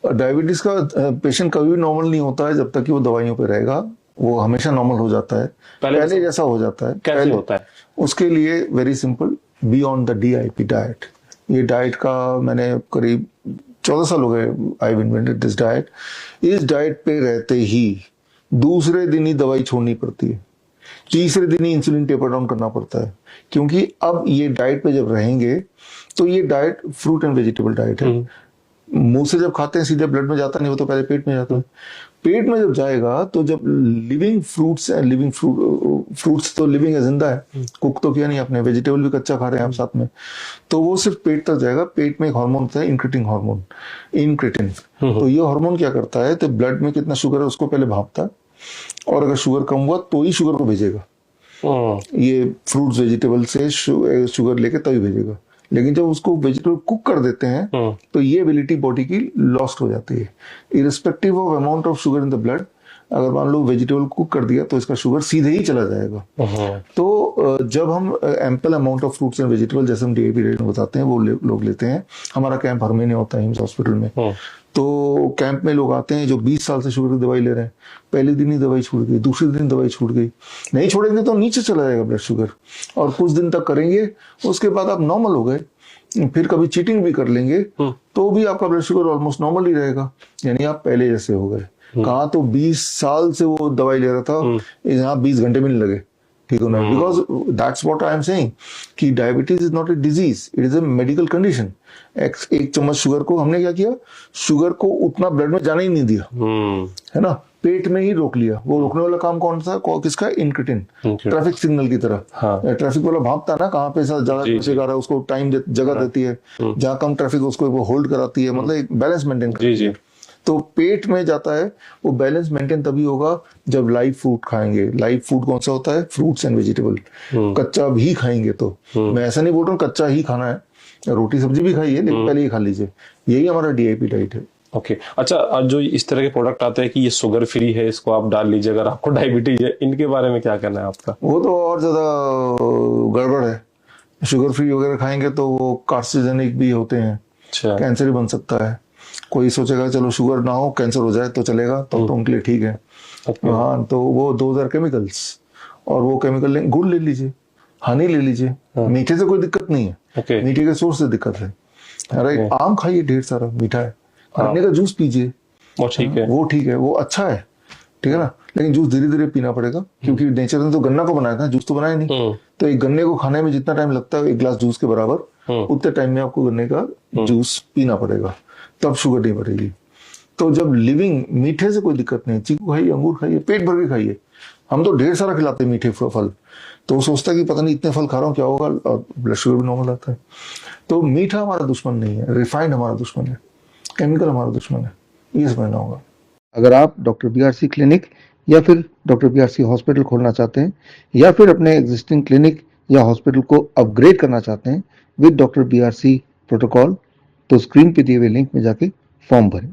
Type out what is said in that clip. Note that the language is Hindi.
डायबिटीज का पेशेंट कभी भी नॉर्मल नहीं होता है जब तक कि वो दवाइयों पे रहेगा, वो हमेशा नॉर्मल हो जाता है, पहले जैसा हो जाता है। कैसे होता है? उसके लिए very simple, be on the DIP diet. ये डाइट का मैंने करीब 14 साल हो गए, आई इन्वेंटेड दिस डाइट। इस डाइट पे रहते ही दूसरे दिन ही दवाई छोड़नी पड़ती है, तीसरे दिन ही इंसुलिन टेपर डाउन करना पड़ता है, क्योंकि अब ये डाइट पे जब रहेंगे तो ये diet fruit and vegetable diet है। मुंह से जब खाते हैं सीधे ब्लड में जाता नहीं, वो तो पहले पेट में जाता है। पेट में जब जाएगा तो जब लिविंग फ्रूट्स फ्रूट्स तो लिविंग है, जिंदा है, कुक तो किया नहीं आपने, वेजिटेबल भी कच्चा खा रहे हैं आप साथ में, तो वो सिर्फ पेट तक जाएगा। पेट में एक हार्मोन होता है इंक्रेटिन हार्मोन, इनक्रेटिन। तो ये हार्मोन क्या करता है, तो ब्लड में कितना शुगर है उसको पहले भापता है, और अगर शुगर कम हुआ तो ही शुगर को भेजेगा। ये फ्रूट्स वेजिटेबल से शुगर लेके तभी भेजेगा। लेकिन जब उसको वेजिटेबल कुक कर देते हैं तो ये एबिलिटी बॉडी की लॉस्ट हो जाती है, irrespective of amount of sugar in the blood. अगर मान लो वेजिटेबल कुक कर दिया तो इसका शुगर सीधे ही चला जाएगा। तो जब हम ample amount of fruits and vegetable, जैसे हम DIP डाइट में बताते हैं, वो लोग लेते हैं। हमारा कैंप हर महीने होता है हिम्स हॉस्पिटल में। तो कैंप में लोग आते हैं जो 20 साल से शुगर की दवाई ले रहे हैं, पहले दिन ही दवाई छूट गई, दूसरे दिन दवाई छूट गई, नहीं छोड़ेंगे तो नीचे चला जाएगा ब्लड शुगर, और कुछ दिन तक करेंगे, उसके बाद आप नॉर्मल हो गए, फिर कभी चीटिंग भी कर लेंगे तो भी आपका ब्लड शुगर ऑलमोस्ट नॉर्मल ही रहेगा, यानी आप पहले जैसे हो गए। कहाँ तो 20 साल से वो दवाई ले रहा था, यहाँ 20 घंटे में नहीं लगे ठीक होना। Because that's what I am saying कि diabetes is not a disease, it is a medical condition. एक चम्मच शुगर को हमने क्या किया, शुगर को उतना ब्लड में जाने ही नहीं दिया, है ना, पेट में ही रोक लिया। वो रोकने वाला काम कौन सा, किसका, इनक्रेटिन, ट्रैफिक सिग्नल की तरह। ट्रैफिक वाला भापता है ना, कहाँ पे ज्यादा ट्रैफिक आ रहा है उसको टाइम जगह देती है, जहाँ कम ट्रैफिक उसको वो होल्ड कराती है, मतलब एक बैलेंस मेंटेन करती है। तो पेट में जाता है, वो बैलेंस मेंटेन तभी होगा जब लाइव फूड खाएंगे। लाइव फूड कौन सा होता है, फ्रूट्स एंड वेजिटेबल। कच्चा भी खाएंगे तो, मैं ऐसा नहीं बोल रहा हूँ कच्चा ही खाना है, रोटी सब्जी भी खाइए, लेकिन पहले ही खा लीजिए। यही हमारा DIP डाइट है। ओके अच्छा, जो इस तरह के प्रोडक्ट आते हैं कि ये शुगर फ्री है, इसको आप डाल लीजिए अगर आपको डायबिटीज है, इनके बारे में क्या कहना है आपका? वो तो और ज्यादा गड़बड़ है। शुगर फ्री वगैरह खाएंगे तो वो कार्सिनोजेनिक भी होते हैं, कैंसर ही बन सकता है। कोई सोचेगा चलो शुगर ना हो, कैंसर हो जाए तो चलेगा, तो उनके लिए ठीक है। हाँ, तो वो 2000 केमिकल्स, और वो केमिकल गुड़ ले लीजिए, हनी ले लीजिए, मीठे से कोई दिक्कत नहीं है, मीठे के सोर्स से दिक्कत है। राइट, आम खाइए, ढेर सारा मीठा है, गन्ने का जूस पीजिए, वो ठीक है, वो ठीक है, वो अच्छा है, ठीक है ना। लेकिन जूस धीरे धीरे पीना पड़ेगा, क्योंकि नेचर ने तो गन्ना को बनाया था, जूस तो बनाया नहीं। तो एक गन्ने को खाने में जितना टाइम लगता है एक गिलास जूस के बराबर, उतने टाइम में आपको गन्ने का जूस पीना पड़ेगा, तब शुगर नहीं बढ़ेगी। तो जब लिविंग, मीठे से कोई दिक्कत नहीं, चीकू खाइए, अंगूर खाइए, पेट भर के खाइए। हम तो ढेर सारा खिलाते हैं मीठे फल, तो वो सोचता है कि पता नहीं इतने फल खा रहा हूँ क्या होगा, और ब्लड शुगर भी नॉर्मल आता है। तो मीठा हमारा दुश्मन नहीं है, रिफाइंड हमारा दुश्मन है, केमिकल हमारा दुश्मन है, ये समझना होगा। अगर आप डॉक्टर BRC क्लिनिक या फिर डॉक्टर BRC हॉस्पिटल खोलना चाहते हैं, या फिर अपने एग्जिस्टिंग क्लिनिक या हॉस्पिटल को अपग्रेड करना चाहते हैं विद डॉक्टर BRC प्रोटोकॉल, तो स्क्रीन पे दिए हुए लिंक में जाके फॉर्म भरें।